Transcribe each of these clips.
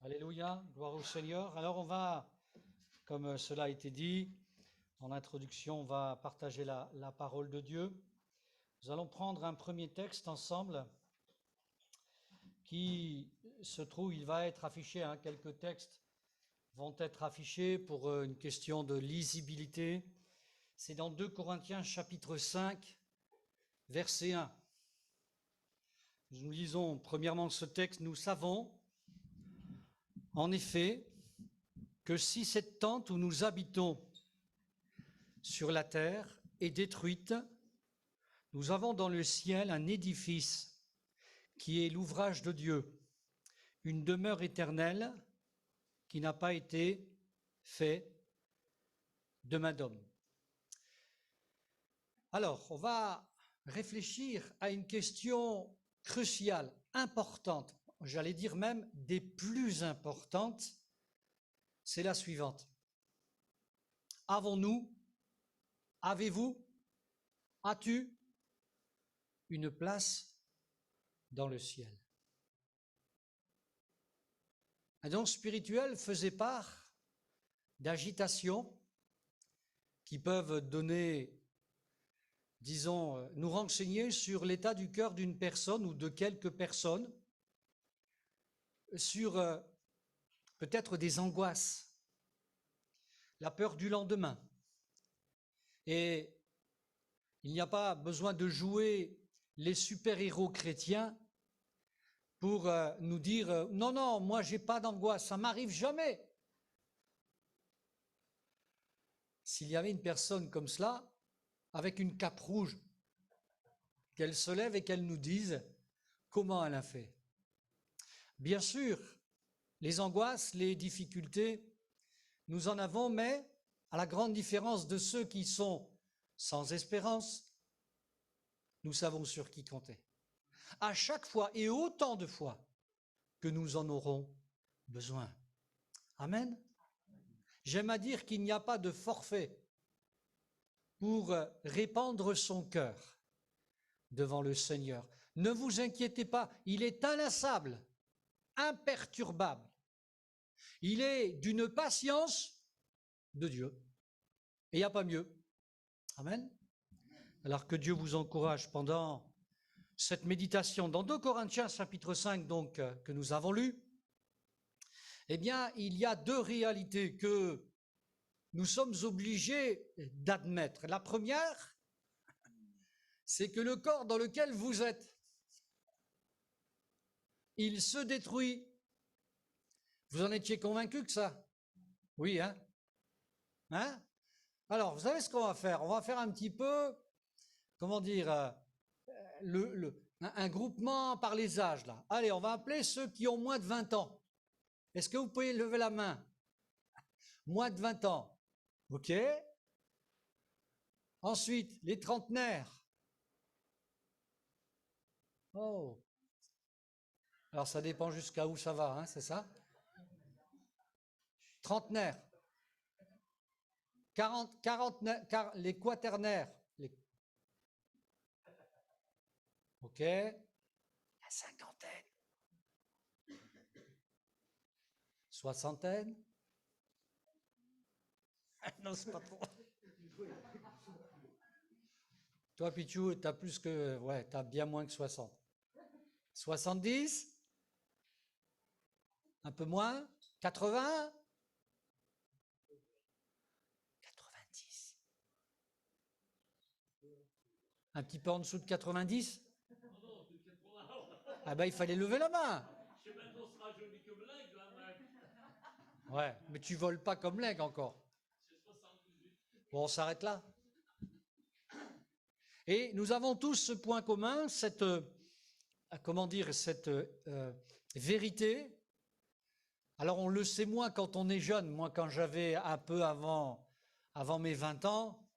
Alléluia, gloire au Seigneur. Alors on va, comme cela a été dit en introduction, on va partager la parole de Dieu. Nous allons prendre un premier texte ensemble qui se trouve, il va être affiché, quelques textes vont être affichés pour une question de lisibilité. C'est dans 2 Corinthiens chapitre 5, verset 1. Nous lisons premièrement ce texte. Nous savons, en effet, que si cette tente où nous habitons sur la terre est détruite, nous avons dans le ciel un édifice qui est l'ouvrage de Dieu, une demeure éternelle qui n'a pas été faite de main d'homme. Alors, on va réfléchir à une question cruciale, importante, j'allais dire même des plus importantes, c'est la suivante. Avons-nous, avez-vous, as-tu une place dans le ciel? Un don spirituel faisait part d'agitations qui peuvent donner, disons, nous renseigner sur l'état du cœur d'une personne ou de quelques personnes, sur peut-être des angoisses, la peur du lendemain. Et il n'y a pas besoin de jouer les super-héros chrétiens pour nous dire « Non, moi j'ai pas d'angoisse, ça m'arrive jamais ». S'il y avait une personne comme cela, avec une cape rouge, qu'elle se lève et qu'elle nous dise comment elle a fait. Bien sûr, les angoisses, les difficultés, nous en avons, mais à la grande différence de ceux qui sont sans espérance, nous savons sur qui compter. À chaque fois et autant de fois que nous en aurons besoin. Amen. J'aime à dire qu'il n'y a pas de forfait pour répandre son cœur devant le Seigneur. Ne vous inquiétez pas, il est inlassable, imperturbable. Il est d'une patience de Dieu. Et il n'y a pas mieux. Amen. Alors que Dieu vous encourage pendant cette méditation dans 2 Corinthiens chapitre 5 donc que nous avons lu. Eh bien, il y a deux réalités que nous sommes obligés d'admettre. La première, c'est que le corps dans lequel vous êtes, il se détruit. Vous en étiez convaincu que ça? Oui, hein? Alors, vous savez ce qu'on va faire? On va faire un petit peu, comment dire, un groupement par les âges, là. Allez, on va appeler ceux qui ont moins de 20 ans. Est-ce que vous pouvez lever la main? Moins de 20 ans. OK. Ensuite, les trentenaires. Oh. Alors, ça dépend jusqu'à où ça va, c'est ça? Trentenaires. Les quaternaires. OK. La cinquantaine. Soixantaine. Non, c'est pas trop. Toi, Pichou, t'as plus que... Ouais, t'as bien moins que 60. 70? Un peu moins? 80? 90? Un petit peu en dessous de 90? Ah ben, il fallait lever la main. Ouais, mais tu voles pas comme l'aigle encore. Bon, on s'arrête là. Et nous avons tous ce point commun, cette, cette vérité. Alors on le sait moins quand on est jeune. Moi, quand j'avais un peu avant mes 20 ans,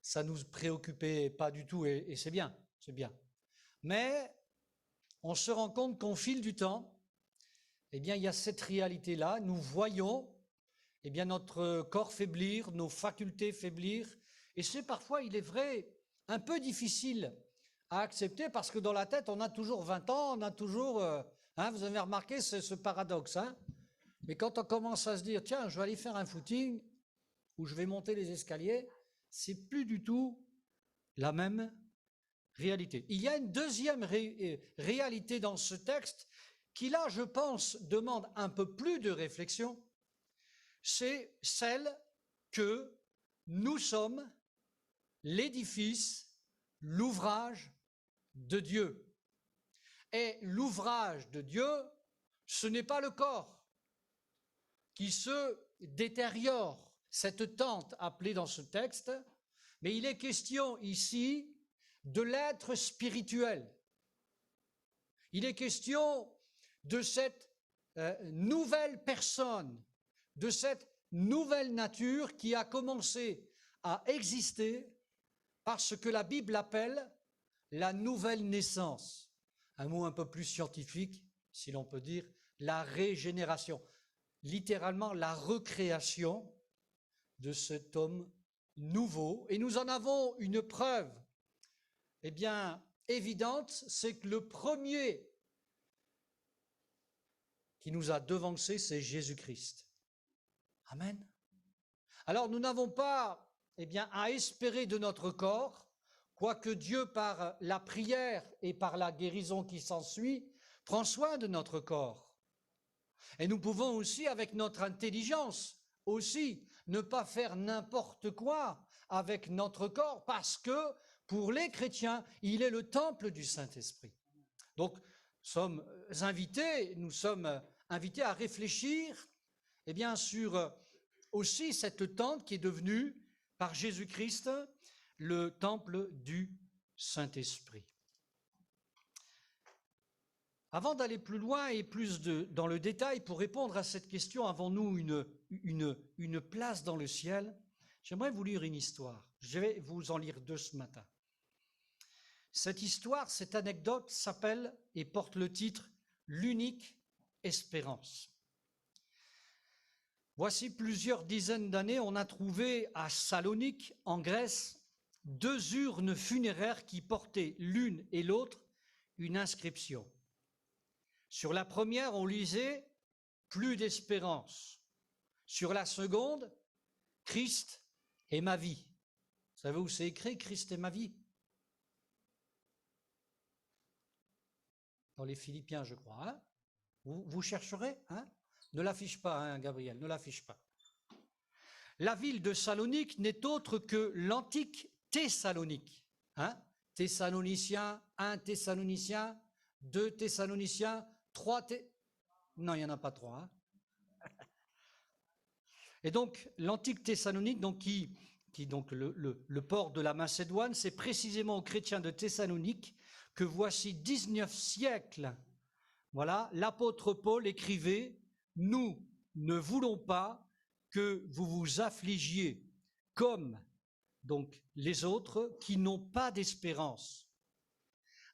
ça nous préoccupait pas du tout et c'est bien, c'est bien. Mais on se rend compte qu'au fil du temps, eh bien, il y a cette réalité-là. Nous voyons, eh bien, notre corps faiblir, nos facultés faiblir. Et c'est parfois, il est vrai, un peu difficile à accepter parce que dans la tête, on a toujours 20 ans, on a toujours... vous avez remarqué ce paradoxe, Mais quand on commence à se dire, tiens, je vais aller faire un footing, ou je vais monter les escaliers, c'est plus du tout la même réalité. Il y a une deuxième réalité dans ce texte qui, là, je pense, demande un peu plus de réflexion, c'est celle que nous sommes l'édifice, l'ouvrage de Dieu. Et l'ouvrage de Dieu, ce n'est pas le corps qui se détériore, cette tente appelée dans ce texte, mais il est question ici de l'être spirituel. Il est question de cette nouvelle personne, de cette nouvelle nature qui a commencé à exister par ce que la Bible appelle la nouvelle naissance. Un mot un peu plus scientifique, si l'on peut dire, la régénération. Littéralement la recréation de cet homme nouveau. Et nous en avons une preuve, eh bien, évidente, c'est que le premier qui nous a devancés, c'est Jésus-Christ. Amen. Alors, nous n'avons pas, eh bien, à espérer de notre corps, quoique Dieu, par la prière et par la guérison qui s'ensuit, prend soin de notre corps. Et nous pouvons aussi, avec notre intelligence, aussi, ne pas faire n'importe quoi avec notre corps, parce que, pour les chrétiens, il est le temple du Saint-Esprit. Donc, nous sommes invités à réfléchir, eh bien, sur aussi cette tente qui est devenue, par Jésus-Christ, le temple du Saint-Esprit. Avant d'aller plus loin et plus dans le détail, pour répondre à cette question, avons-nous une place dans le ciel? J'aimerais vous lire une histoire. Je vais vous en lire deux ce matin. Cette histoire, cette anecdote s'appelle et porte le titre « L'unique espérance ». Voici plusieurs dizaines d'années, on a trouvé à Salonique, en Grèce, deux urnes funéraires qui portaient l'une et l'autre une inscription. Sur la première, on lisait « Plus d'espérance ». Sur la seconde, « Christ est ma vie ». Vous savez où c'est écrit « Christ est ma vie » ? Dans les Philippiens, je crois. Hein? Vous chercherez, hein? Ne l'affiche pas, hein, Gabriel, ne l'affiche pas. La ville de Salonique n'est autre que l'antique Thessalonique. Hein? Thessaloniciens, 1 Thessaloniciens, 2 Thessaloniciens, 3 Non, il n'y en a pas 3. Hein? Et donc, l'antique Thessalonique, donc, qui donc le port de la Macédoine, c'est précisément aux chrétiens de Thessalonique que voici 19 siècles, voilà, l'apôtre Paul écrivait « Nous ne voulons pas que vous vous affligiez comme donc les autres qui n'ont pas d'espérance. »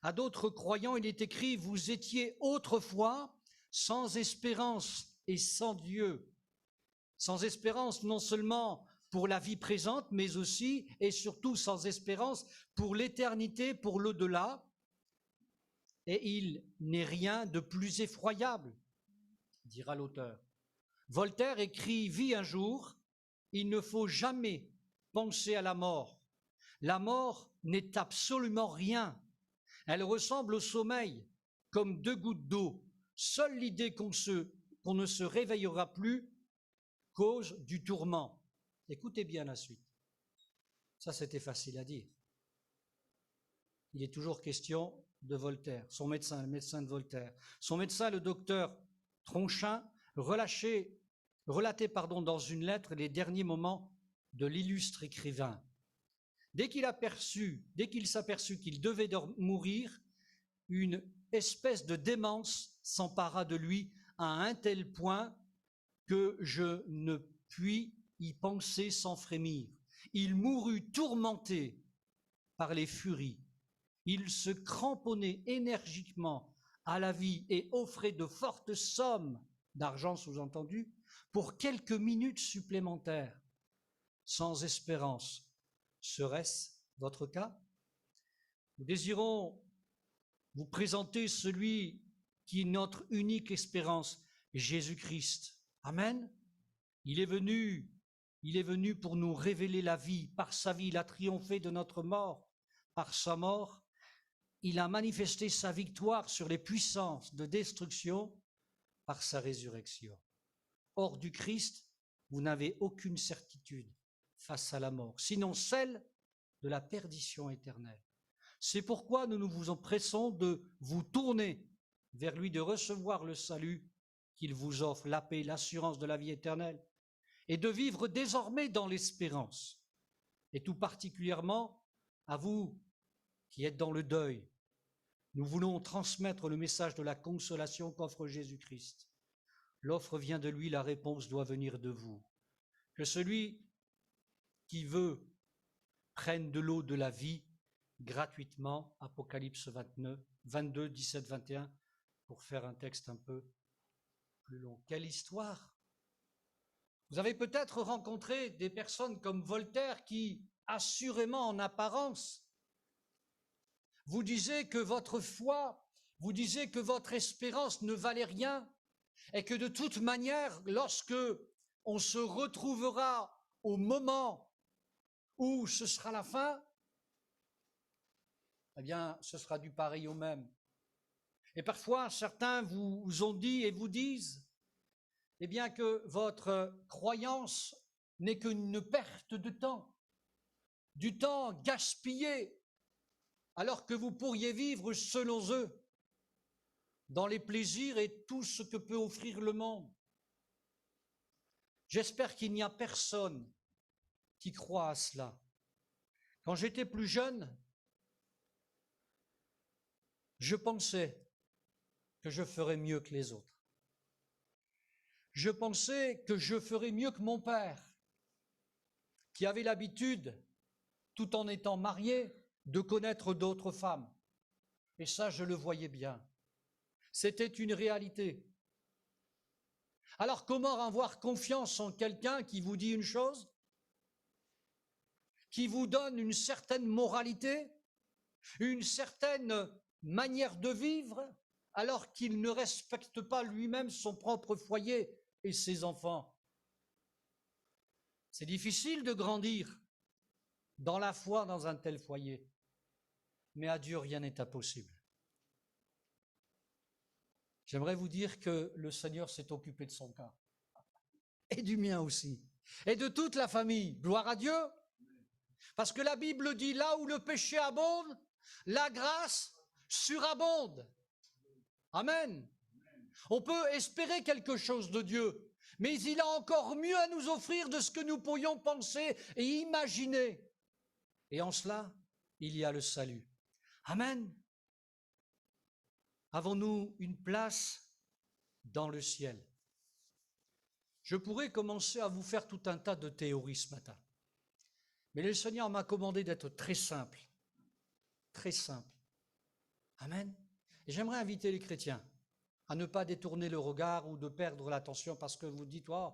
À d'autres croyants, il est écrit « Vous étiez autrefois sans espérance et sans Dieu. » Sans espérance non seulement pour la vie présente, mais aussi et surtout sans espérance pour l'éternité, pour l'au-delà. Et il n'est rien de plus effroyable, dira l'auteur. Voltaire écrivit un jour, « Il ne faut jamais penser à la mort. La mort n'est absolument rien. Elle ressemble au sommeil, comme deux gouttes d'eau. Seule l'idée qu'on ne se réveillera plus cause du tourment. » Écoutez bien la suite. Ça, c'était facile à dire. Il est toujours question de Voltaire, son médecin, le médecin de Voltaire. Son médecin, le docteur Tronchin, relatait dans une lettre les derniers moments de l'illustre écrivain. Dès qu'il s'aperçut qu'il devait mourir, une espèce de démence s'empara de lui à un tel point que je ne puis y penser sans frémir. Il mourut tourmenté par les furies. Il se cramponnait énergiquement à la vie et offrait de fortes sommes d'argent sous-entendu pour quelques minutes supplémentaires. Sans espérance, serait-ce votre cas? Nous désirons vous présenter celui qui est notre unique espérance, Jésus-Christ. Amen. Il est venu pour nous révéler la vie. Par sa vie, il a triomphé de notre mort. Par sa mort, il a manifesté sa victoire sur les puissances de destruction par sa résurrection. Hors du Christ, vous n'avez aucune certitude face à la mort, sinon celle de la perdition éternelle. C'est pourquoi nous vous empressons de vous tourner vers lui, de recevoir le salut qu'il vous offre, la paix, l'assurance de la vie éternelle, et de vivre désormais dans l'espérance. Et tout particulièrement à vous qui êtes dans le deuil, nous voulons transmettre le message de la consolation qu'offre Jésus-Christ. L'offre vient de lui, la réponse doit venir de vous. Que celui qui veut prenne de l'eau de la vie gratuitement, Apocalypse 22, 17, 21, pour faire un texte un peu plus long. Quelle histoire! Vous avez peut-être rencontré des personnes comme Voltaire qui, assurément en apparence, vous disaient que votre foi, vous disiez que votre espérance ne valait rien et que de toute manière, lorsque on se retrouvera au moment où ce sera la fin, eh bien, ce sera du pareil au même. Et parfois, certains vous ont dit et vous disent, eh bien, que votre croyance n'est qu'une perte de temps, du temps gaspillé, alors que vous pourriez vivre selon eux, dans les plaisirs et tout ce que peut offrir le monde. J'espère qu'il n'y a personne qui croit à cela. Quand j'étais plus jeune, je pensais que je ferais mieux que les autres. Je pensais que je ferais mieux que mon père, qui avait l'habitude, tout en étant marié, de connaître d'autres femmes. Et ça, je le voyais bien. C'était une réalité. Alors comment avoir confiance en quelqu'un qui vous dit une chose, qui vous donne une certaine moralité, une certaine manière de vivre, alors qu'il ne respecte pas lui-même son propre foyer et ses enfants? C'est difficile de grandir dans la foi dans un tel foyer, mais à Dieu rien n'est impossible. J'aimerais vous dire que le Seigneur s'est occupé de son cas, et du mien aussi, et de toute la famille. Gloire à Dieu, parce que la Bible dit, là où le péché abonde, la grâce surabonde. Amen. On peut espérer quelque chose de Dieu, mais il a encore mieux à nous offrir de ce que nous pourrions penser et imaginer. Et en cela, il y a le salut. Amen. Avons-nous une place dans le ciel? Je pourrais commencer à vous faire tout un tas de théories ce matin, mais le Seigneur m'a commandé d'être très simple. Très simple. Amen. Et j'aimerais inviter les chrétiens à ne pas détourner le regard ou de perdre l'attention parce que vous dites, oh,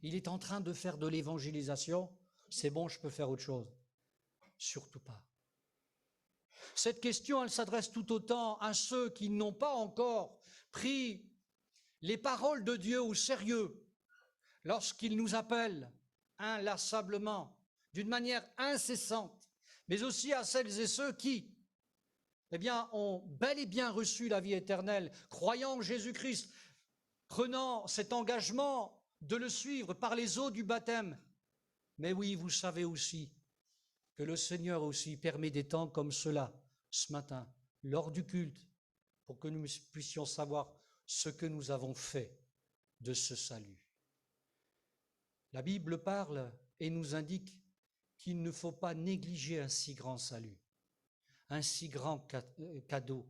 il est en train de faire de l'évangélisation, c'est bon, je peux faire autre chose. Surtout pas. Cette question, elle s'adresse tout autant à ceux qui n'ont pas encore pris les paroles de Dieu au sérieux lorsqu'il nous appelle inlassablement, d'une manière incessante, mais aussi à celles et ceux qui, eh bien, ont bel et bien reçu la vie éternelle, croyant en Jésus-Christ, prenant cet engagement de le suivre par les eaux du baptême. Mais oui, vous savez aussi que le Seigneur aussi permet des temps comme cela, ce matin, lors du culte, pour que nous puissions savoir ce que nous avons fait de ce salut. La Bible parle et nous indique qu'il ne faut pas négliger un si grand salut, un si grand cadeau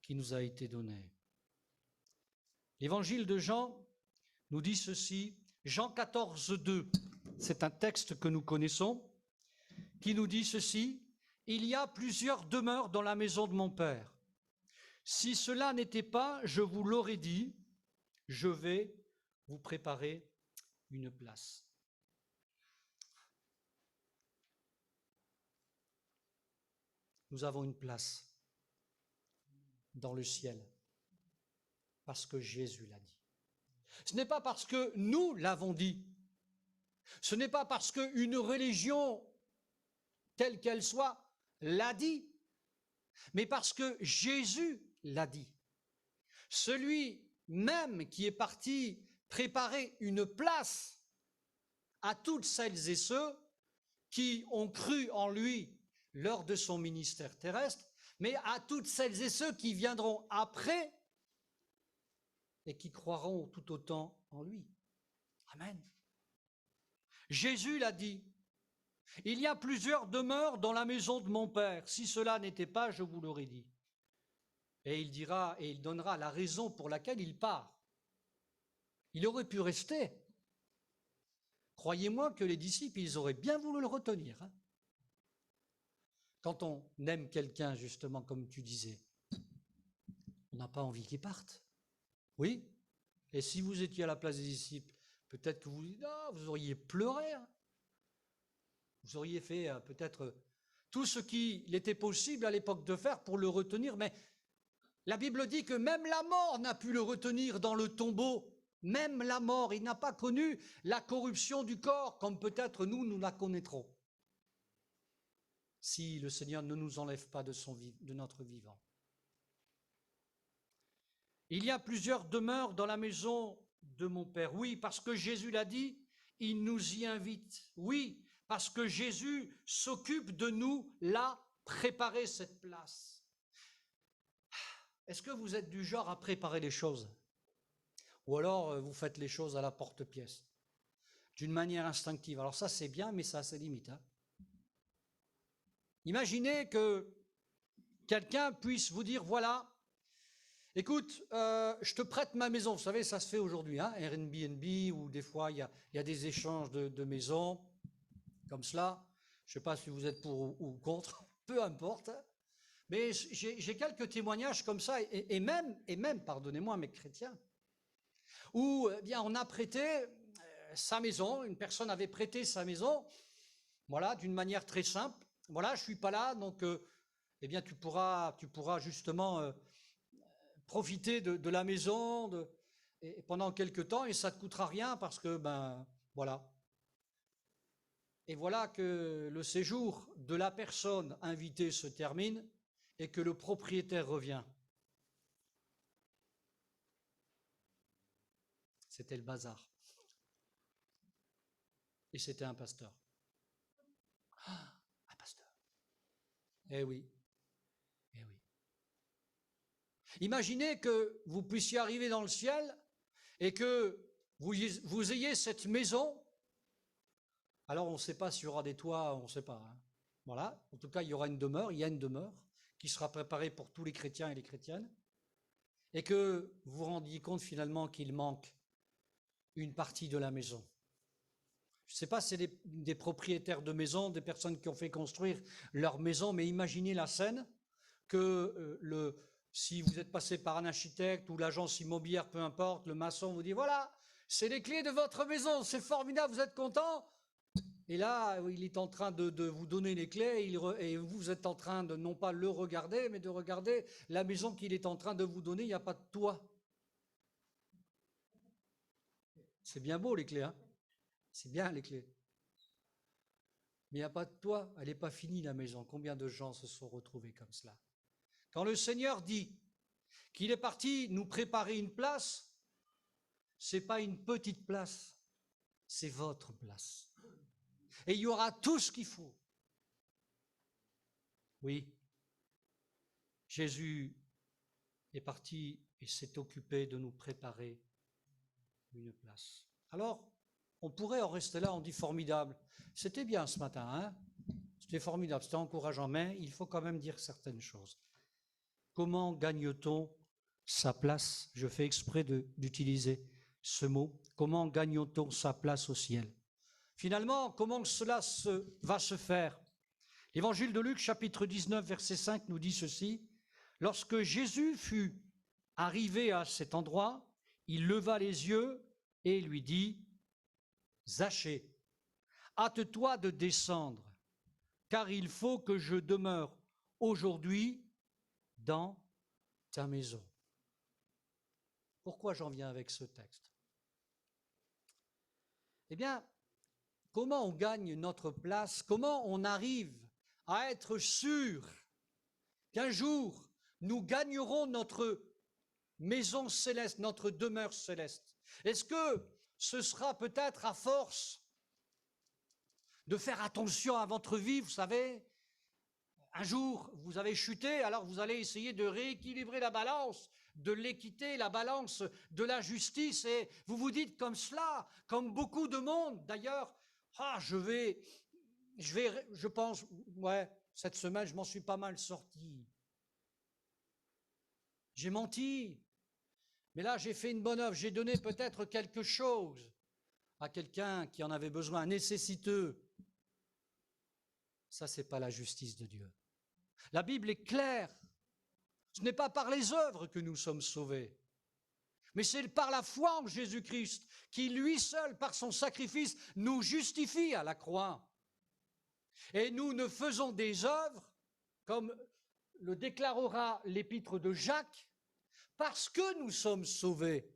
qui nous a été donné. L'évangile de Jean nous dit ceci, Jean 14, 2, c'est un texte que nous connaissons, qui nous dit ceci, « Il y a plusieurs demeures dans la maison de mon Père. Si cela n'était pas, je vous l'aurais dit, je vais vous préparer une place. » Nous avons une place dans le ciel, parce que Jésus l'a dit. Ce n'est pas parce que nous l'avons dit. Ce n'est pas parce qu'une religion, telle qu'elle soit, l'a dit, mais parce que Jésus l'a dit. Celui même qui est parti préparer une place à toutes celles et ceux qui ont cru en lui lors de son ministère terrestre, mais à toutes celles et ceux qui viendront après et qui croiront tout autant en lui. Amen. Jésus l'a dit. Il y a plusieurs demeures dans la maison de mon Père. Si cela n'était pas, je vous l'aurais dit. Et il dira, et il donnera la raison pour laquelle il part. Il aurait pu rester. Croyez-moi que les disciples, ils auraient bien voulu le retenir. Quand on aime quelqu'un, justement, comme tu disais, on n'a pas envie qu'il parte. Oui. Et si vous étiez à la place des disciples, peut-être que vous auriez pleuré. Vous auriez fait peut-être tout ce qu'il était possible à l'époque de faire pour le retenir, mais la Bible dit que même la mort n'a pu le retenir dans le tombeau. Même la mort, il n'a pas connu la corruption du corps, comme peut-être nous la connaîtrons, si le Seigneur ne nous enlève pas de notre vivant. Il y a plusieurs demeures dans la maison de mon Père. Oui, parce que Jésus l'a dit, il nous y invite. Oui, parce que Jésus s'occupe de nous, là, préparer cette place. Est-ce que vous êtes du genre à préparer les choses? Ou alors vous faites les choses à la porte-pièce, d'une manière instinctive? Alors ça c'est bien, mais ça a ses limites. Imaginez que quelqu'un puisse vous dire, voilà, écoute, je te prête ma maison. Vous savez, ça se fait aujourd'hui, Airbnb, ou des fois il y a des échanges de maisons, comme cela. Je ne sais pas si vous êtes pour ou contre, peu importe. Mais j'ai quelques témoignages comme ça, et même, pardonnez-moi, mes chrétiens, où bien on a prêté sa maison, une personne avait prêté sa maison, voilà, d'une manière très simple. Voilà, je suis pas là, donc eh bien tu pourras justement profiter de la maison et pendant quelques temps, et ça te coûtera rien parce que ben voilà. Et voilà que le séjour de la personne invitée se termine et que le propriétaire revient. C'était le bazar. Et c'était un pasteur. Ah, un pasteur. Eh oui. Eh oui. Imaginez que vous puissiez arriver dans le ciel et que vous ayez cette maison. Alors on ne sait pas s'il y aura des toits, on ne sait pas. Voilà. En tout cas, il y aura une demeure, il y a une demeure qui sera préparée pour tous les chrétiens et les chrétiennes. Et que vous vous rendiez compte finalement qu'il manque une partie de la maison. Je ne sais pas si c'est des propriétaires de maisons, des personnes qui ont fait construire leur maison, mais imaginez la scène que si vous êtes passé par un architecte ou l'agence immobilière, peu importe, le maçon vous dit, voilà, c'est les clés de votre maison, c'est formidable, vous êtes content? Et là, il est en train de vous donner les clés et vous êtes en train de non pas le regarder, mais de regarder la maison qu'il est en train de vous donner, il n'y a pas de toit. C'est bien beau les clés, c'est bien les clés. Mais il n'y a pas de toit, elle n'est pas finie la maison. Combien de gens se sont retrouvés comme cela? Quand le Seigneur dit qu'il est parti nous préparer une place, ce n'est pas une petite place, c'est votre place. Et il y aura tout ce qu'il faut. Oui, Jésus est parti et s'est occupé de nous préparer une place. Alors, on pourrait en rester là, on dit formidable. C'était bien ce matin, c'était formidable, c'était encourageant, mais il faut quand même dire certaines choses. Comment gagne-t-on sa place? Je fais exprès d'utiliser ce mot. Comment gagne-t-on sa place au ciel? Finalement, comment cela va se faire? L'évangile de Luc, chapitre 19, verset 5, nous dit ceci. Lorsque Jésus fut arrivé à cet endroit, il leva les yeux et lui dit, Zachée, hâte-toi de descendre, car il faut que je demeure aujourd'hui dans ta maison. Pourquoi j'en viens avec ce texte? Eh bien, comment on gagne notre place? Comment on arrive à être sûr qu'un jour, nous gagnerons notre maison céleste, notre demeure céleste? Est-ce que ce sera peut-être à force de faire attention à votre vie, vous savez? Un jour, vous avez chuté, alors vous allez essayer de rééquilibrer la balance de l'équité, la balance de la justice, et vous vous dites comme cela, comme beaucoup de monde d'ailleurs, ah, je pense, ouais, cette semaine, je m'en suis pas mal sorti. J'ai menti, mais là, j'ai fait une bonne œuvre, j'ai donné peut-être quelque chose à quelqu'un qui en avait besoin, un nécessiteux. Ça, c'est pas la justice de Dieu. La Bible est claire. Ce n'est pas par les œuvres que nous sommes sauvés, mais c'est par la foi en Jésus-Christ qui, lui seul, par son sacrifice, nous justifie à la croix. Et nous ne faisons des œuvres, comme le déclarera l'épître de Jacques, parce que nous sommes sauvés.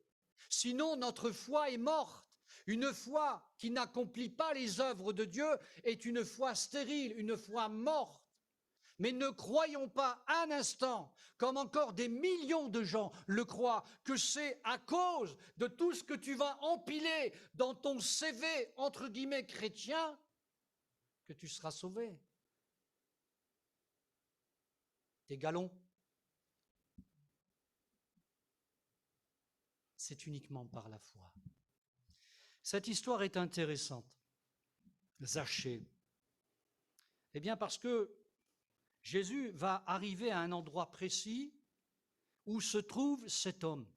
Sinon, notre foi est morte. Une foi qui n'accomplit pas les œuvres de Dieu est une foi stérile, une foi morte. Mais ne croyons pas un instant, comme encore des millions de gens le croient, que c'est à cause de tout ce que tu vas empiler dans ton CV, entre guillemets, chrétien, que tu seras sauvé. Tes galons, c'est uniquement par la foi. Cette histoire est intéressante. Zachée. Eh bien parce que Jésus va arriver à un endroit précis où se trouve cet homme.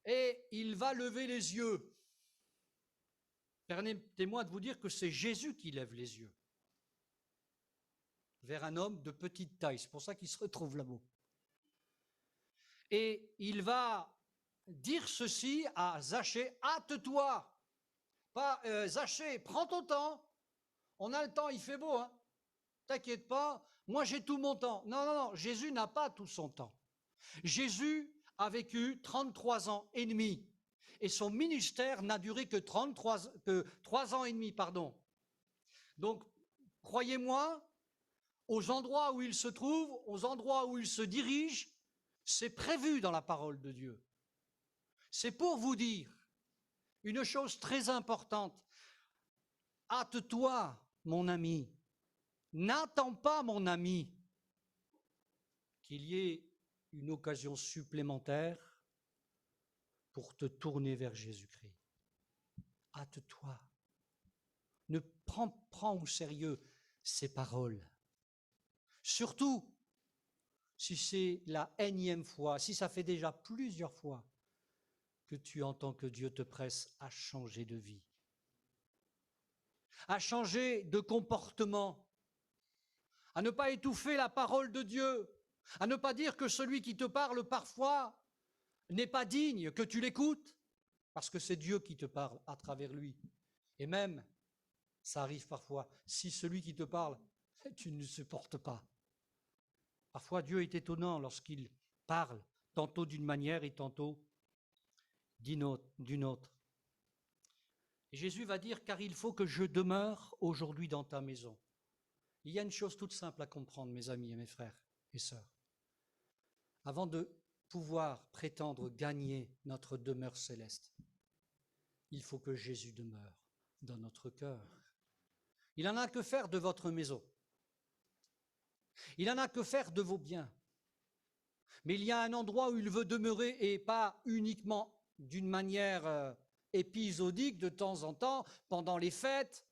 Et il va lever les yeux. Permettez-moi de vous dire que c'est Jésus qui lève les yeux vers un homme de petite taille. C'est pour ça qu'il se retrouve là-bas. Et il va dire ceci à Zachée, hâte-toi. Pas Zachée, prends ton temps. On a le temps, il fait beau, hein. T'inquiète pas, moi j'ai tout mon temps. Non, non, non, Jésus n'a pas tout son temps. Jésus a vécu 33 ans et demi et son ministère n'a duré que 3 ans et demi, pardon. Donc, croyez-moi, aux endroits où il se trouve, aux endroits où il se dirige, c'est prévu dans la parole de Dieu. C'est pour vous dire une chose très importante. Hâte-toi, mon ami. N'attends pas, mon ami, qu'il y ait une occasion supplémentaire pour te tourner vers Jésus-Christ. Hâte-toi. Ne prends au sérieux ces paroles. Surtout si c'est la énième fois, si ça fait déjà plusieurs fois que tu entends que Dieu te presse à changer de vie, à changer de comportement, à ne pas étouffer la parole de Dieu, à ne pas dire que celui qui te parle parfois n'est pas digne que tu l'écoutes, parce que c'est Dieu qui te parle à travers lui. Et même, ça arrive parfois, si celui qui te parle, tu ne le supportes pas. Parfois, Dieu est étonnant lorsqu'il parle, tantôt d'une manière et tantôt d'une autre. Et Jésus va dire, car il faut que je demeure aujourd'hui dans ta maison. Il y a une chose toute simple à comprendre, mes amis et mes frères et sœurs. Avant de pouvoir prétendre gagner notre demeure céleste, il faut que Jésus demeure dans notre cœur. Il n'en a que faire de votre maison. Il n'en a que faire de vos biens. Mais il y a un endroit où il veut demeurer et pas uniquement d'une manière épisodique de temps en temps, pendant les fêtes,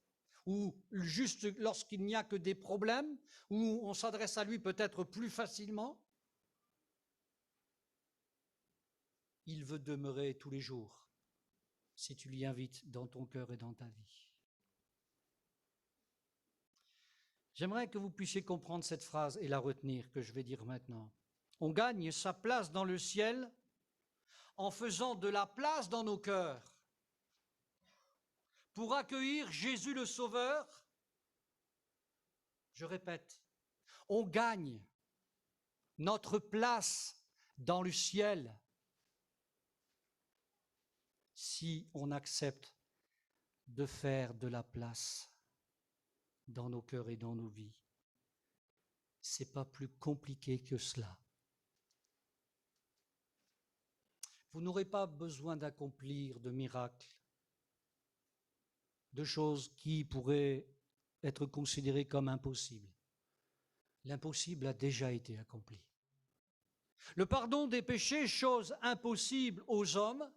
ou juste lorsqu'il n'y a que des problèmes, où on s'adresse à lui peut-être plus facilement. Il veut demeurer tous les jours, si tu l'y invites dans ton cœur et dans ta vie. J'aimerais que vous puissiez comprendre cette phrase et la retenir, que je vais dire maintenant. On gagne sa place dans le ciel en faisant de la place dans nos cœurs pour accueillir Jésus le Sauveur. Je répète, on gagne notre place dans le ciel si on accepte de faire de la place dans nos cœurs et dans nos vies. C'est pas plus compliqué que cela. Vous n'aurez pas besoin d'accomplir de miracles, de choses qui pourraient être considérées comme impossibles. L'impossible a déjà été accompli. Le pardon des péchés, chose impossible aux hommes,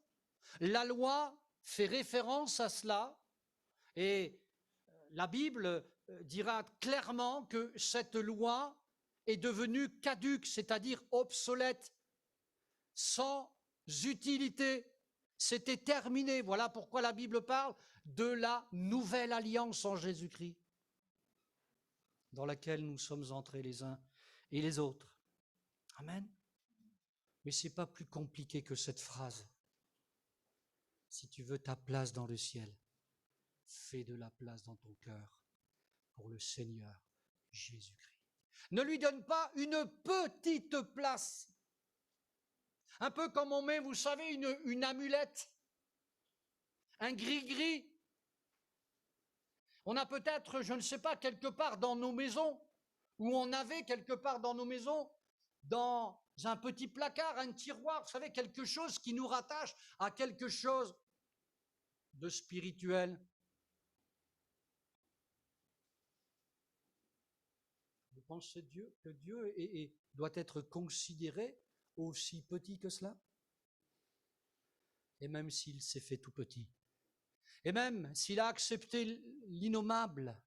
la loi fait référence à cela et la Bible dira clairement que cette loi est devenue caduque, c'est-à-dire obsolète, sans utilité. C'était terminé. Voilà pourquoi la Bible parle de la nouvelle alliance en Jésus-Christ, dans laquelle nous sommes entrés les uns et les autres. Amen. Mais ce n'est pas plus compliqué que cette phrase. Si tu veux ta place dans le ciel, fais de la place dans ton cœur pour le Seigneur Jésus-Christ. Ne lui donne pas une petite place. Un peu comme on met, vous savez, une amulette, un gris-gris. On a peut-être, je ne sais pas, quelque part dans nos maisons, ou on avait quelque part dans nos maisons, dans un petit placard, un tiroir, vous savez, quelque chose qui nous rattache à quelque chose de spirituel. Vous pensez que Dieu doit être considéré aussi petit que cela? Et même s'il s'est fait tout petit, et même s'il a accepté l'innommable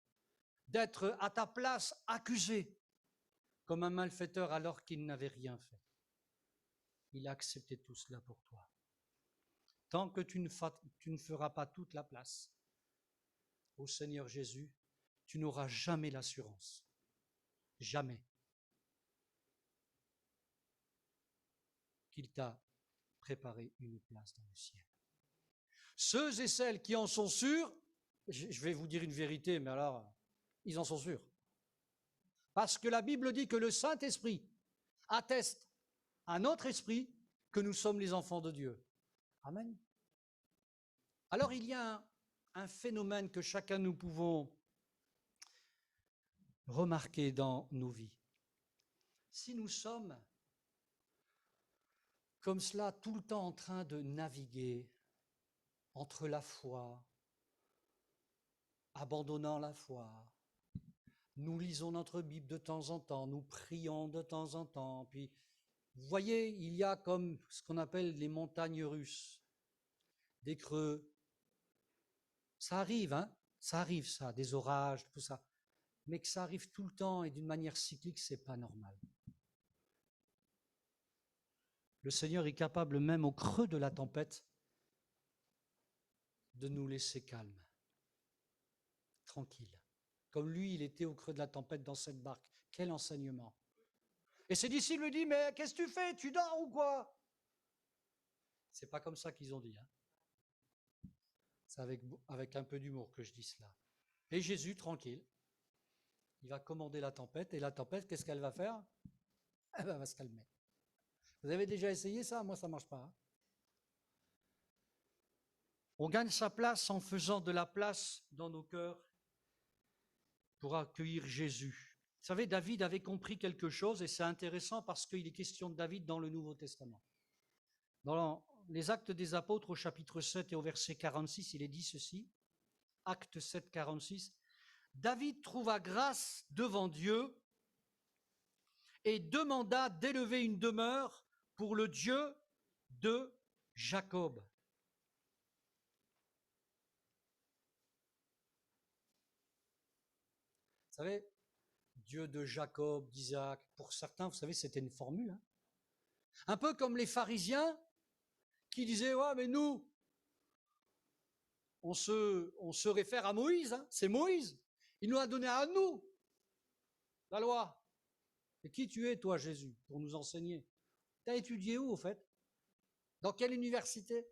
d'être à ta place accusé comme un malfaiteur alors qu'il n'avait rien fait, il a accepté tout cela pour toi. Tant que tu ne feras pas toute la place au Seigneur Jésus, tu n'auras jamais l'assurance, jamais, qu'il t'a préparé une place dans le ciel. Ceux et celles qui en sont sûrs, je vais vous dire une vérité, mais alors, ils en sont sûrs. Parce que la Bible dit que le Saint-Esprit atteste à notre esprit que nous sommes les enfants de Dieu. Amen. Alors il y a un phénomène que chacun nous pouvons remarquer dans nos vies. Si nous sommes comme cela tout le temps en train de naviguer entre la foi, abandonnant la foi, nous lisons notre Bible de temps en temps, nous prions de temps en temps, puis vous voyez, il y a comme ce qu'on appelle les montagnes russes, des creux. Ça arrive, hein? Ça arrive, ça, des orages, tout ça. Mais que ça arrive tout le temps et d'une manière cyclique, c'est pas normal. Le Seigneur est capable, même au creux de la tempête, de nous laisser calmes, tranquilles. Comme lui, il était au creux de la tempête dans cette barque. Quel enseignement! Et ses disciples lui disent, mais qu'est-ce que tu fais? Tu dors ou quoi? C'est pas comme ça qu'ils ont dit. Hein. C'est avec un peu d'humour que je dis cela. Et Jésus, tranquille, il va commander la tempête. Et la tempête, qu'est-ce qu'elle va faire? Elle va se calmer. Vous avez déjà essayé ça? Moi, ça ne marche pas. Hein. On gagne sa place en faisant de la place dans nos cœurs pour accueillir Jésus. Vous savez, David avait compris quelque chose et c'est intéressant parce qu'il est question de David dans le Nouveau Testament. Dans les Actes des Apôtres au chapitre 7 et au verset 46, il est dit ceci, Actes 7, 46, David trouva grâce devant Dieu et demanda d'élever une demeure pour le Dieu de Jacob. Vous savez, Dieu de Jacob, d'Isaac, pour certains, vous savez, c'était une formule. Hein. Un peu comme les pharisiens qui disaient, ouais, mais nous, on se réfère à Moïse, hein. C'est Moïse. Il nous a donné à nous la loi. Et qui tu es, toi, Jésus, pour nous enseigner? Tu as étudié où, au fait? Dans quelle université?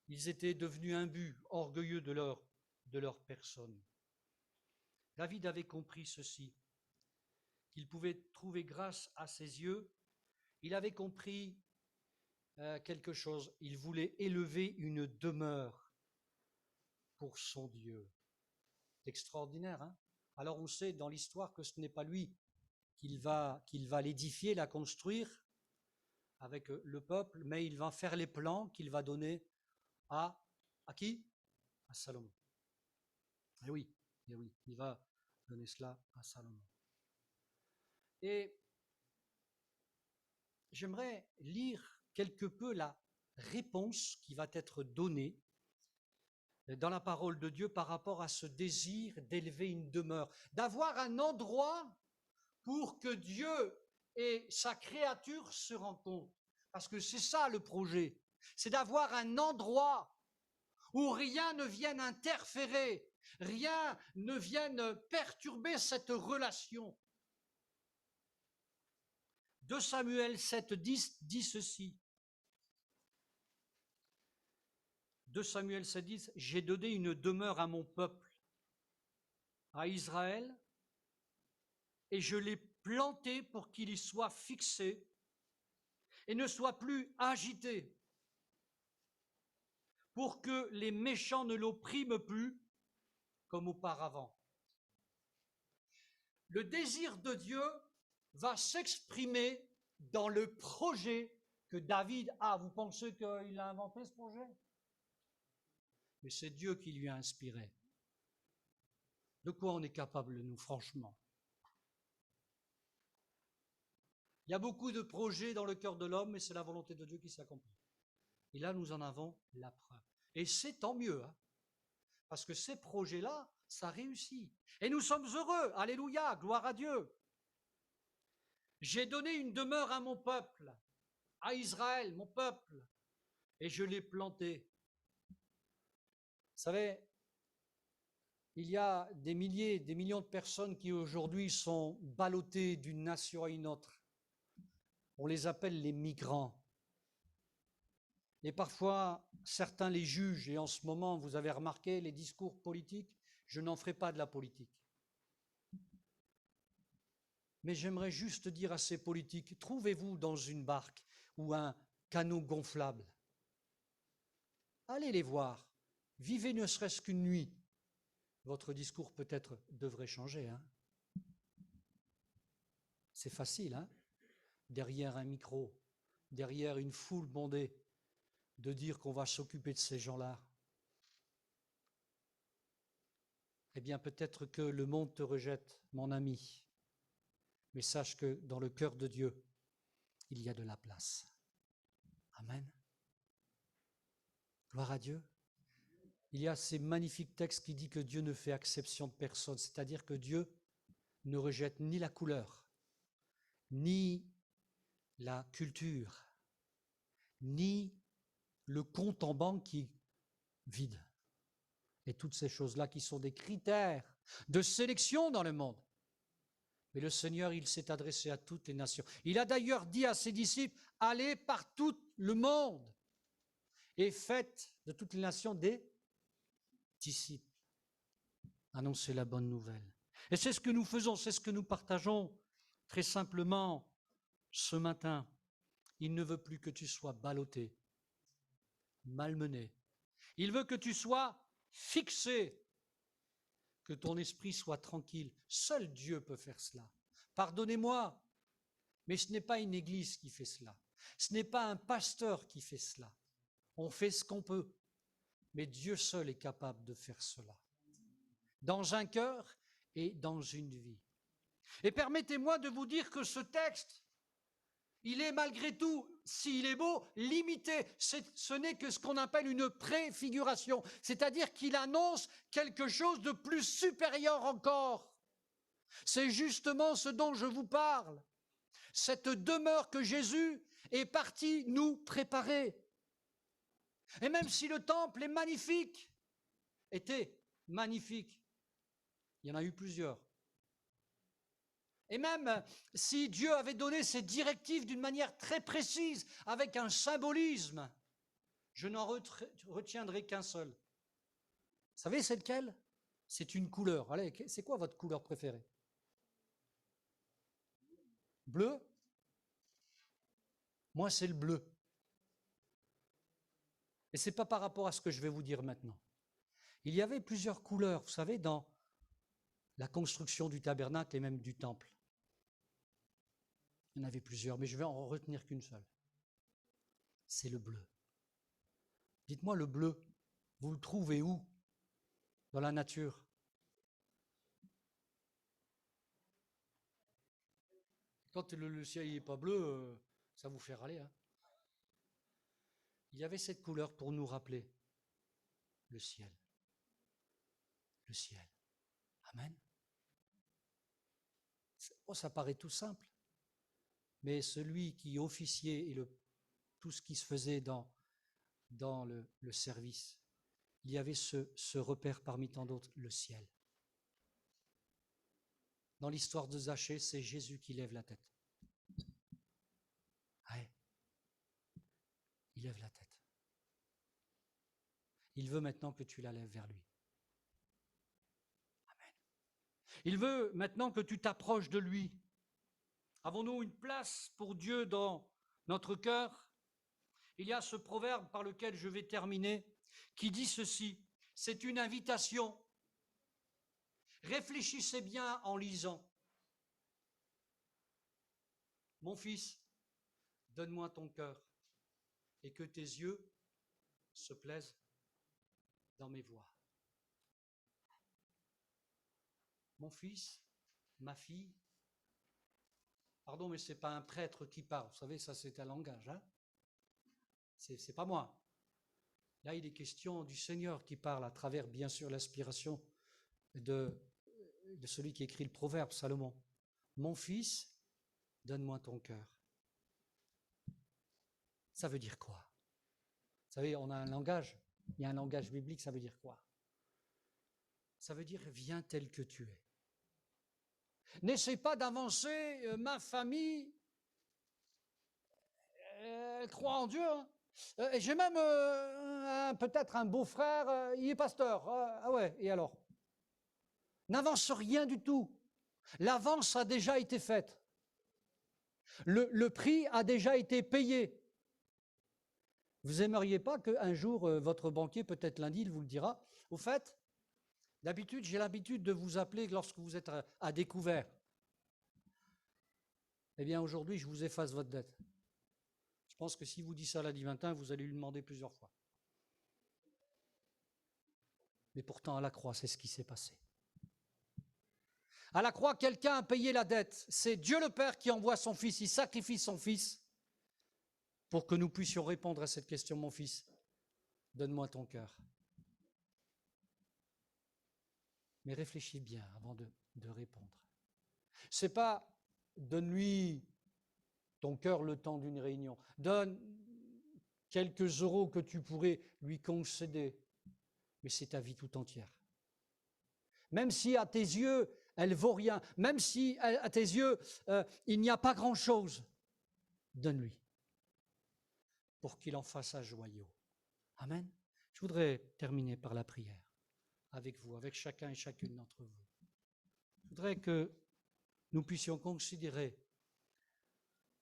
Ils étaient devenus imbus, orgueilleux de leur personne. David avait compris ceci, qu'il pouvait trouver grâce à ses yeux. Il avait compris quelque chose. Il voulait élever une demeure pour son Dieu. C'est extraordinaire, hein? Alors on sait dans l'histoire que ce n'est pas lui qu'il va l'édifier, la construire avec le peuple, mais il va faire les plans qu'il va donner à qui? À Salomon. Et oui, il va donner cela à Salomon. Et j'aimerais lire quelque peu la réponse qui va être donnée dans la parole de Dieu par rapport à ce désir d'élever une demeure, d'avoir un endroit pour que Dieu et sa créature se rencontrent. Parce que c'est ça le projet, c'est d'avoir un endroit où rien ne vienne interférer, rien ne vienne perturber cette relation. 2 Samuel 7,10 dit ceci. 2 Samuel 7,10, j'ai donné une demeure à mon peuple, à Israël, et je l'ai planté pour qu'il y soit fixé et ne soit plus agité, pour que les méchants ne l'oppriment plus comme auparavant. Le désir de Dieu va s'exprimer dans le projet que David a. Vous pensez qu'il a inventé ce projet? Mais c'est Dieu qui lui a inspiré. De quoi on est capable, nous, franchement? Il y a beaucoup de projets dans le cœur de l'homme, mais c'est la volonté de Dieu qui s'accomplit. Et là, nous en avons la preuve. Et c'est tant mieux, hein, parce que ces projets-là, ça réussit. Et nous sommes heureux. Alléluia, gloire à Dieu. J'ai donné une demeure à mon peuple, à Israël, mon peuple, et je l'ai planté. Vous savez, il y a des milliers, des millions de personnes qui aujourd'hui sont ballottées d'une nation à une autre. On les appelle les migrants. Et parfois, certains les jugent. Et en ce moment, vous avez remarqué les discours politiques, je n'en ferai pas de la politique. Mais j'aimerais juste dire à ces politiques, trouvez-vous dans une barque ou un canot gonflable. Allez les voir. Vivez ne serait-ce qu'une nuit. Votre discours peut-être devrait changer. Hein? C'est facile, hein? Derrière un micro, derrière une foule bondée, de dire qu'on va s'occuper de ces gens-là. Eh bien, peut-être que le monde te rejette, mon ami. Mais sache que dans le cœur de Dieu, il y a de la place. Amen. Gloire à Dieu. Il y a ces magnifiques textes qui disent que Dieu ne fait exception de personne, c'est-à-dire que Dieu ne rejette ni la couleur, ni la culture, ni le compte en banque qui est vide. Et toutes ces choses-là qui sont des critères de sélection dans le monde. Mais le Seigneur, il s'est adressé à toutes les nations. Il a d'ailleurs dit à ses disciples, allez par tout le monde et faites de toutes les nations des disciples. Annoncez la bonne nouvelle. Et c'est ce que nous faisons, c'est ce que nous partageons très simplement ce matin. Il ne veut plus que tu sois ballotté, malmené. Il veut que tu sois fixé, que ton esprit soit tranquille. Seul Dieu peut faire cela. Pardonnez-moi, mais ce n'est pas une église qui fait cela. Ce n'est pas un pasteur qui fait cela. On fait ce qu'on peut, mais Dieu seul est capable de faire cela. Dans un cœur et dans une vie. Et permettez-moi de vous dire que ce texte, il est malgré tout, s'il est beau, limité. Ce n'est que ce qu'on appelle une préfiguration, c'est-à-dire qu'il annonce quelque chose de plus supérieur encore. C'est justement ce dont je vous parle. Cette demeure que Jésus est parti nous préparer. Et même si le temple est magnifique, était magnifique, il y en a eu plusieurs. Et même si Dieu avait donné ses directives d'une manière très précise, avec un symbolisme, je n'en retiendrai qu'un seul. Vous savez, c'est lequel? C'est une couleur. Allez, c'est quoi votre couleur préférée? Bleu? Moi, c'est le bleu. Et ce n'est pas par rapport à ce que je vais vous dire maintenant. Il y avait plusieurs couleurs, vous savez, dans la construction du tabernacle et même du temple. Il y en avait plusieurs, mais je vais en retenir qu'une seule. C'est le bleu. Dites-moi, le bleu, vous le trouvez où dans la nature? Quand le ciel n'est pas bleu, ça vous fait râler. Hein. Il y avait cette couleur pour nous rappeler le ciel. Le ciel. Amen. Oh, ça paraît tout simple. Mais celui qui officiait et tout ce qui se faisait dans le service, il y avait ce repère parmi tant d'autres, le ciel. Dans l'histoire de Zachée, c'est Jésus qui lève la tête. Ouais. Il lève la tête. Il veut maintenant que tu la lèves vers lui. Amen. Il veut maintenant que tu t'approches de lui. Avons-nous une place pour Dieu dans notre cœur? Il y a ce proverbe par lequel je vais terminer qui dit ceci, c'est une invitation. Réfléchissez bien en lisant. Mon fils, donne-moi ton cœur et que tes yeux se plaisent dans mes voies. Mon fils, ma fille, pardon, mais ce n'est pas un prêtre qui parle. Vous savez, ça c'est un langage. Hein, c'est pas moi. Là, il est question du Seigneur qui parle à travers, bien sûr, l'inspiration de celui qui écrit le proverbe, Salomon. Mon fils, donne-moi ton cœur. Ça veut dire quoi? Vous savez, on a un langage, il y a un langage biblique, ça veut dire quoi? Ça veut dire viens tel que tu es. N'essaie pas d'avancer, ma famille, elle croit en Dieu. Hein. J'ai même peut-être un beau-frère, il est pasteur. Ah ouais, et alors? N'avance rien du tout. L'avance a déjà été faite. Le prix a déjà été payé. Vous n'aimeriez pas qu'un jour, votre banquier, peut-être lundi, il vous le dira, au fait, d'habitude, j'ai l'habitude de vous appeler lorsque vous êtes à découvert. Eh bien, aujourd'hui, je vous efface votre dette. Je pense que si vous dites ça lundi matin, vous allez lui demander plusieurs fois. Mais pourtant, à la croix, c'est ce qui s'est passé. À la croix, quelqu'un a payé la dette. C'est Dieu le Père qui envoie son Fils, il sacrifie son Fils pour que nous puissions répondre à cette question, mon Fils, donne-moi ton cœur. Mais réfléchis bien avant de répondre. Ce n'est pas donne-lui ton cœur le temps d'une réunion. Donne quelques euros que tu pourrais lui concéder, mais c'est ta vie tout entière. Même si à tes yeux, elle vaut rien, même si à tes yeux, il n'y a pas grand-chose, donne-lui pour qu'il en fasse un joyau. Amen. Je voudrais terminer par la prière avec vous, avec chacun et chacune d'entre vous. Je voudrais que nous puissions considérer,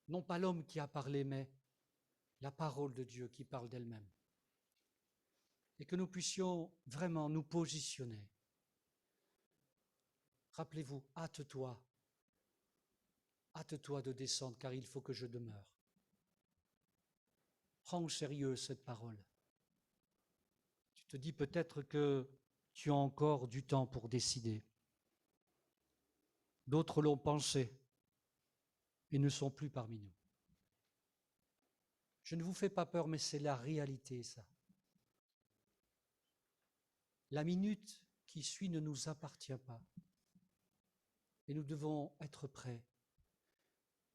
non pas l'homme qui a parlé, mais la parole de Dieu qui parle d'elle-même. Et que nous puissions vraiment nous positionner. Rappelez-vous, hâte-toi de descendre, car il faut que je demeure. Prends au sérieux cette parole. Tu te dis peut-être que tu as encore du temps pour décider. D'autres l'ont pensé et ne sont plus parmi nous. Je ne vous fais pas peur, mais c'est la réalité, ça. La minute qui suit ne nous appartient pas. Et nous devons être prêts,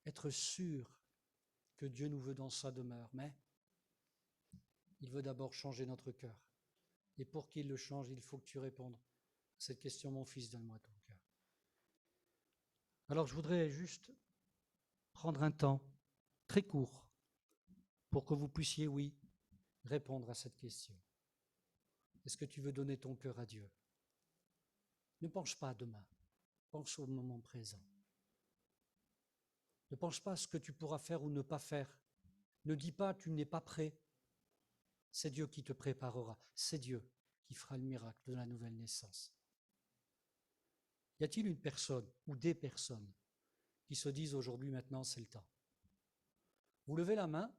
être sûrs que Dieu nous veut dans sa demeure. Mais il veut d'abord changer notre cœur. Et pour qu'il le change, il faut que tu répondes à cette question, mon fils, donne-moi ton cœur. Alors je voudrais juste prendre un temps très court pour que vous puissiez, oui, répondre à cette question. Est-ce que tu veux donner ton cœur à Dieu? Ne pense pas à demain, pense au moment présent. Ne pense pas à ce que tu pourras faire ou ne pas faire. Ne dis pas tu n'es pas prêt. C'est Dieu qui te préparera. C'est Dieu qui fera le miracle de la nouvelle naissance. Y a-t-il une personne ou des personnes qui se disent aujourd'hui, maintenant, c'est le temps? Vous levez la main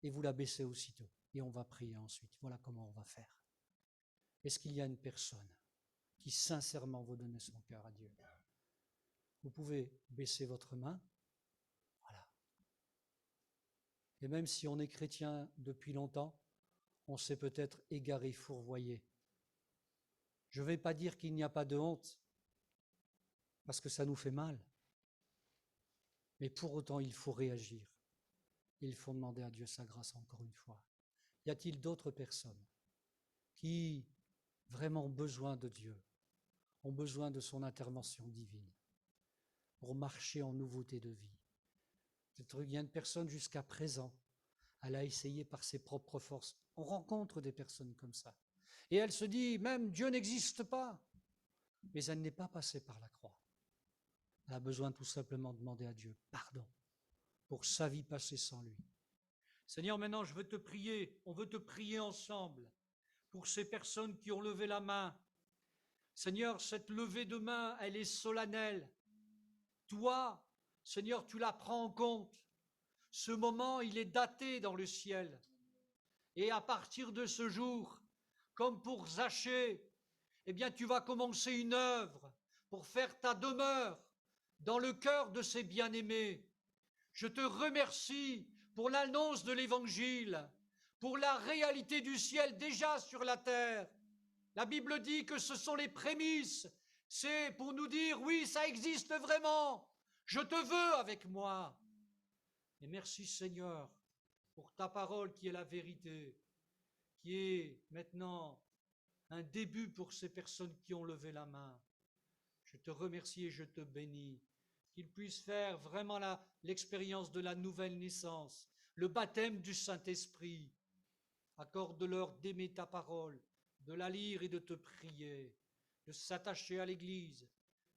et vous la baissez aussitôt. Et on va prier ensuite. Voilà comment on va faire. Est-ce qu'il y a une personne qui sincèrement veut donner son cœur à Dieu? Vous pouvez baisser votre main. Voilà. Et même si on est chrétien depuis longtemps, on s'est peut-être égaré, fourvoyé. Je ne vais pas dire qu'il n'y a pas de honte, parce que ça nous fait mal. Mais pour autant, il faut réagir. Il faut demander à Dieu sa grâce encore une fois. Y a-t-il d'autres personnes qui vraiment ont besoin de Dieu, ont besoin de son intervention divine pour marcher en nouveauté de vie? Peut-être il y a une personne jusqu'à présent, elle a essayé par ses propres forces. On rencontre des personnes comme ça. Et elle se dit, même Dieu n'existe pas. Mais elle n'est pas passée par la croix. Elle a besoin tout simplement de demander à Dieu pardon pour sa vie passée sans lui. Seigneur, maintenant je veux te prier, on veut te prier ensemble pour ces personnes qui ont levé la main. Seigneur, cette levée de main, elle est solennelle. Toi, Seigneur, tu la prends en compte. Ce moment, il est daté dans le ciel. Et à partir de ce jour, comme pour Zachée, eh bien, tu vas commencer une œuvre pour faire ta demeure dans le cœur de ces bien-aimés. Je te remercie pour l'annonce de l'Évangile, pour la réalité du ciel déjà sur la terre. La Bible dit que ce sont les prémices. C'est pour nous dire, oui, ça existe vraiment. Je te veux avec moi. Et merci Seigneur pour ta parole qui est la vérité, qui est maintenant un début pour ces personnes qui ont levé la main. Je te remercie et je te bénis, qu'ils puissent faire vraiment l'expérience de la nouvelle naissance, le baptême du Saint-Esprit. Accorde-leur d'aimer ta parole, de la lire et de te prier, de s'attacher à l'Église,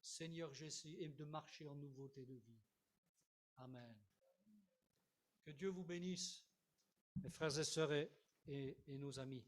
Seigneur Jésus, et de marcher en nouveauté de vie. Amen. Que Dieu vous bénisse, mes frères et sœurs et nos amis.